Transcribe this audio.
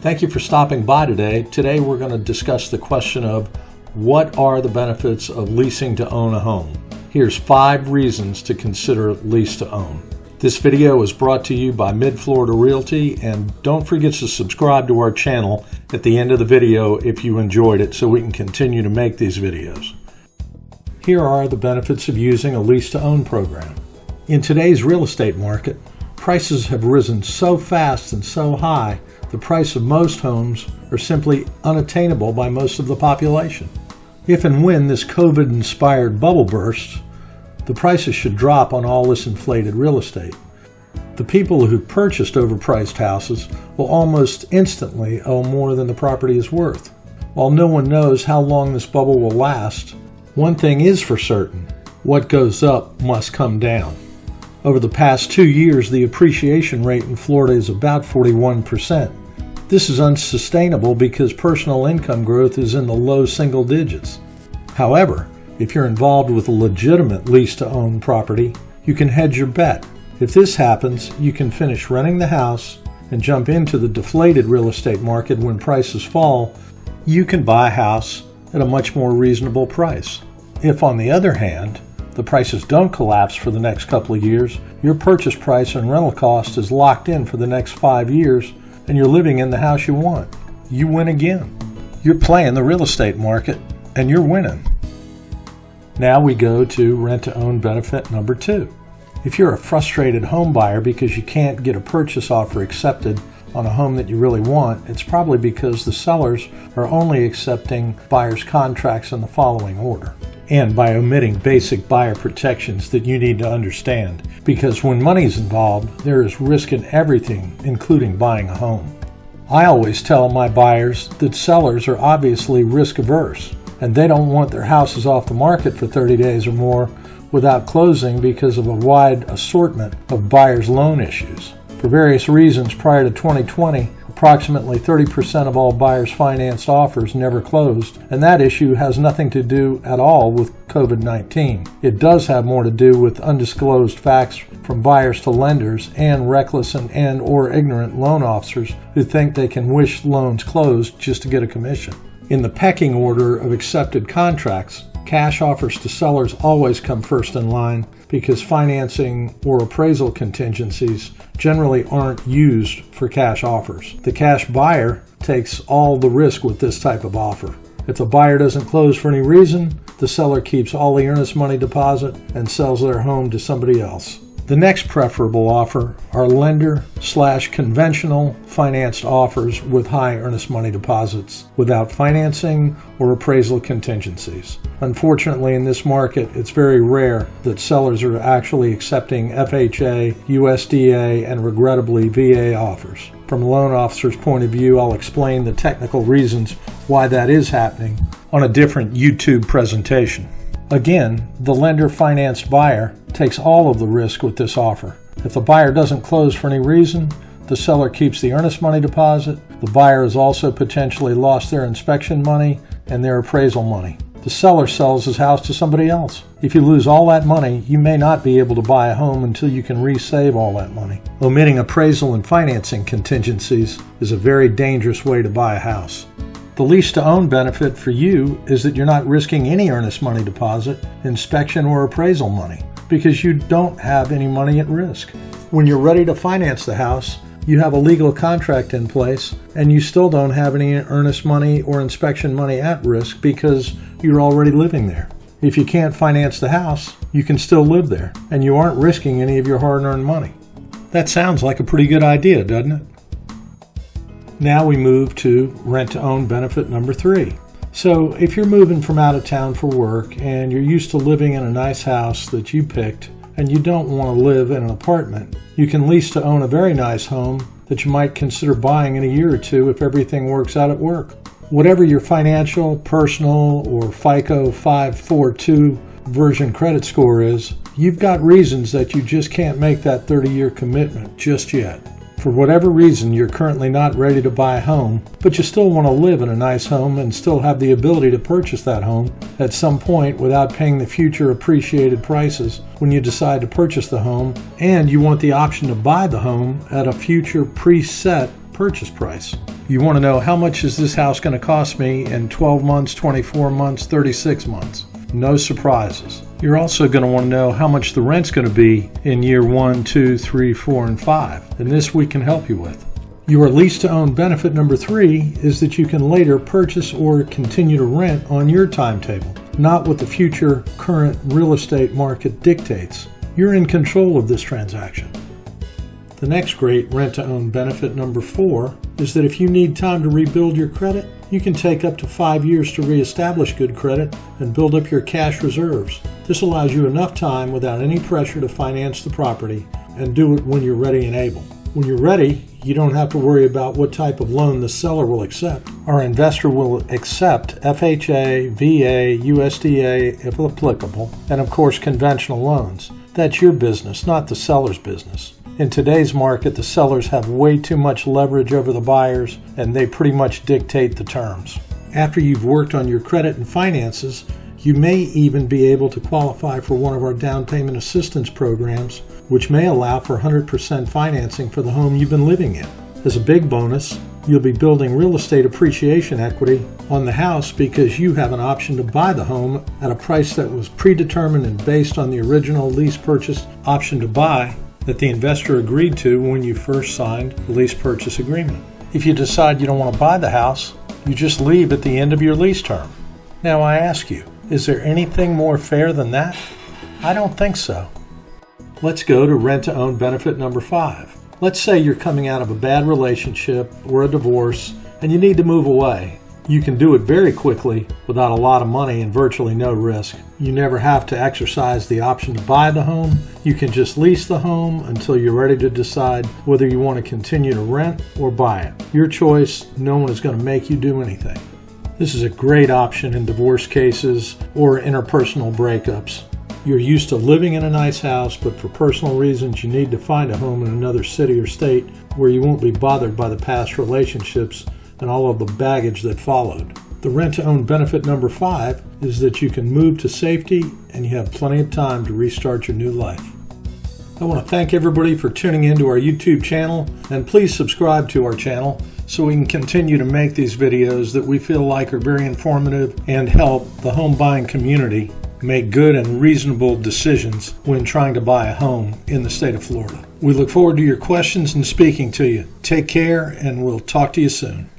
Thank you for stopping by today. Today we're going to discuss the question of what are the benefits of leasing to own a home. Here's 5 reasons to consider lease to own. This video is brought to you by Mid-Florida Realty, and don't forget to subscribe to our channel at the end of the video if you enjoyed it so we can continue to make these videos. Here are the benefits of using a lease to own program. In today's real estate market, prices have risen so fast and so high, the price of most homes are simply unattainable by most of the population. If and when this COVID-inspired bubble bursts, the prices should drop on all this inflated real estate. The people who purchased overpriced houses will almost instantly owe more than the property is worth. While no one knows how long this bubble will last, one thing is for certain: what goes up must come down. Over the past 2 years, the appreciation rate in Florida is about 41%. This is unsustainable because personal income growth is in the low single digits. However, if you're involved with a legitimate lease-to-own property, you can hedge your bet. If this happens, you can finish renting the house and jump into the deflated real estate market when prices fall. You can buy a house at a much more reasonable price. If, on the other hand, the prices don't collapse for the next couple of years, your purchase price and rental cost is locked in for the next 5 years, and you're living in the house you want. You win again. You're playing the real estate market, and you're winning. Now we go to rent-to-own benefit number 2. If you're a frustrated home buyer because you can't get a purchase offer accepted on a home that you really want, it's probably because the sellers are only accepting buyers' contracts in the following order, and by omitting basic buyer protections that you need to understand. Because when money's involved, there is risk in everything, including buying a home. I always tell my buyers that sellers are obviously risk averse, and they don't want their houses off the market for 30 days or more without closing because of a wide assortment of buyer's loan issues. For various reasons, prior to 2020, approximately 30% of all buyers' financed offers never closed, and that issue has nothing to do at all with COVID-19. It does have more to do with undisclosed facts from buyers to lenders and reckless and/or ignorant loan officers who think they can wish loans closed just to get a commission. In the pecking order of accepted contracts, cash offers to sellers always come first in line because financing or appraisal contingencies generally aren't used for cash offers. The cash buyer takes all the risk with this type of offer. If the buyer doesn't close for any reason, the seller keeps all the earnest money deposit and sells their home to somebody else. The next preferable offer are lender/conventional financed offers with high earnest money deposits without financing or appraisal contingencies. Unfortunately, in this market, it's very rare that sellers are actually accepting FHA, USDA, and regrettably VA offers. From a loan officer's point of view, I'll explain the technical reasons why that is happening on a different YouTube presentation. Again, the lender-financed buyer takes all of the risk with this offer. If the buyer doesn't close for any reason, the seller keeps the earnest money deposit. The buyer has also potentially lost their inspection money and their appraisal money. The seller sells his house to somebody else. If you lose all that money, you may not be able to buy a home until you can resave all that money. Omitting appraisal and financing contingencies is a very dangerous way to buy a house. The lease-to-own benefit for you is that you're not risking any earnest money deposit, inspection, or appraisal money because you don't have any money at risk. When you're ready to finance the house, you have a legal contract in place and you still don't have any earnest money or inspection money at risk because you're already living there. If you can't finance the house, you can still live there and you aren't risking any of your hard-earned money. That sounds like a pretty good idea, doesn't it? Now we move to rent-to-own benefit number 3. So if you're moving from out of town for work and you're used to living in a nice house that you picked and you don't want to live in an apartment, you can lease to own a very nice home that you might consider buying in a year or two if everything works out at work. Whatever your financial, personal, or FICO 542 version credit score is, you've got reasons that you just can't make that 30-year commitment just yet. For whatever reason, you're currently not ready to buy a home, but you still want to live in a nice home and still have the ability to purchase that home at some point without paying the future appreciated prices when you decide to purchase the home, and you want the option to buy the home at a future preset purchase price. You want to know how much is this house going to cost me in 12 months, 24 months, 36 months. No surprises. You're also going to want to know how much the rent's going to be in year 1, 2, 3, 4, and 5. And this we can help you with. Your lease-to-own benefit number 3 is that you can later purchase or continue to rent on your timetable, not what the future current real estate market dictates. You're in control of this transaction. The next great rent-to-own benefit number 4 is that if you need time to rebuild your credit, you can take up to 5 years to reestablish good credit and build up your cash reserves. This allows you enough time without any pressure to finance the property and do it when you're ready and able. When you're ready, you don't have to worry about what type of loan the seller will accept. Our investor will accept FHA, VA, USDA if applicable, and of course conventional loans. That's your business, not the seller's business. In today's market, the sellers have way too much leverage over the buyers, and they pretty much dictate the terms. After you've worked on your credit and finances, you may even be able to qualify for one of our down payment assistance programs, which may allow for 100% financing for the home you've been living in. As a big bonus, you'll be building real estate appreciation equity on the house because you have an option to buy the home at a price that was predetermined and based on the original lease purchase option to buy that the investor agreed to when you first signed the lease purchase agreement. If you decide you don't want to buy the house, you just leave at the end of your lease term. Now I ask you, is there anything more fair than that? I don't think so. Let's go to rent-to-own benefit number 5. Let's say you're coming out of a bad relationship or a divorce and you need to move away. You can do it very quickly without a lot of money and virtually no risk. You never have to exercise the option to buy the home. You can just lease the home until you're ready to decide whether you want to continue to rent or buy it. Your choice, no one is going to make you do anything. This is a great option in divorce cases or interpersonal breakups. You're used to living in a nice house, but for personal reasons you need to find a home in another city or state where you won't be bothered by the past relationships and all of the baggage that followed. The rent-to-own benefit number 5 is that you can move to safety and you have plenty of time to restart your new life. I want to thank everybody for tuning into our YouTube channel, and please subscribe to our channel so we can continue to make these videos that we feel like are very informative and help the home buying community make good and reasonable decisions when trying to buy a home in the state of Florida. We look forward to your questions and speaking to you. Take care, and we'll talk to you soon.